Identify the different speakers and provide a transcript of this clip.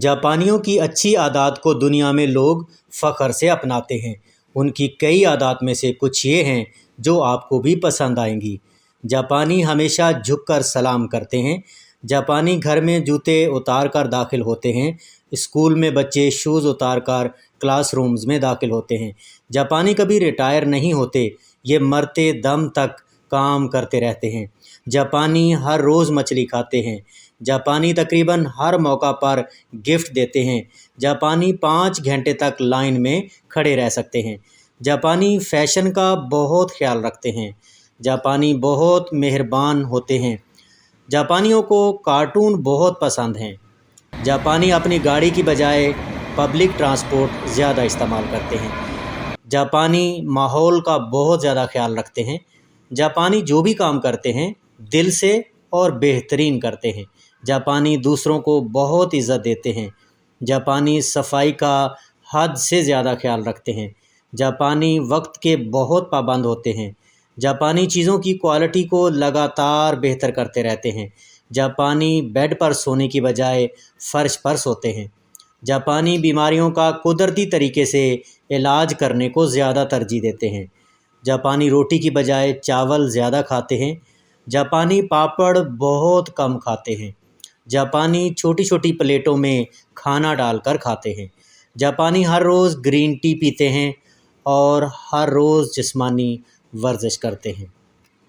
Speaker 1: جاپانیوں کی اچھی عادات کو دنیا میں لوگ فخر سے اپناتے ہیں۔ ان کی کئی عادات میں سے کچھ یہ ہیں جو آپ کو بھی پسند آئیں گی۔ جاپانی ہمیشہ جھک کر سلام کرتے ہیں۔ جاپانی گھر میں جوتے اتار کر داخل ہوتے ہیں۔ اسکول میں بچے شوز اتار کر کلاس رومز میں داخل ہوتے ہیں۔ جاپانی کبھی ریٹائر نہیں ہوتے، یہ مرتے دم تک کام کرتے رہتے ہیں۔ جاپانی ہر روز مچھلی کھاتے ہیں۔ جاپانی تقریباً ہر موقع پر گفٹ دیتے ہیں۔ جاپانی 5 گھنٹے تک لائن میں کھڑے رہ سکتے ہیں۔ جاپانی فیشن کا بہت خیال رکھتے ہیں۔ جاپانی بہت مہربان ہوتے ہیں۔ جاپانیوں کو کارٹون بہت پسند ہیں۔ جاپانی اپنی گاڑی کی بجائے پبلک ٹرانسپورٹ زیادہ استعمال کرتے ہیں۔ جاپانی ماحول کا بہت زیادہ خیال رکھتے ہیں۔ جاپانی جو بھی کام کرتے ہیں دل سے اور بہترین کرتے ہیں۔ جاپانی دوسروں کو بہت عزت دیتے ہیں۔ جاپانی صفائی کا حد سے زیادہ خیال رکھتے ہیں۔ جاپانی وقت کے بہت پابند ہوتے ہیں۔ جاپانی چیزوں کی کوالٹی کو لگاتار بہتر کرتے رہتے ہیں۔ جاپانی بیڈ پر سونے کی بجائے فرش پر سوتے ہیں۔ جاپانی بیماریوں کا قدرتی طریقے سے علاج کرنے کو زیادہ ترجیح دیتے ہیں۔ جاپانی روٹی کی بجائے چاول زیادہ کھاتے ہیں۔ جاپانی پاپڑ بہت کم کھاتے ہیں۔ جاپانی چھوٹی چھوٹی پلیٹوں میں کھانا ڈال کر کھاتے ہیں۔ جاپانی ہر روز گرین ٹی پیتے ہیں اور ہر روز جسمانی ورزش کرتے ہیں۔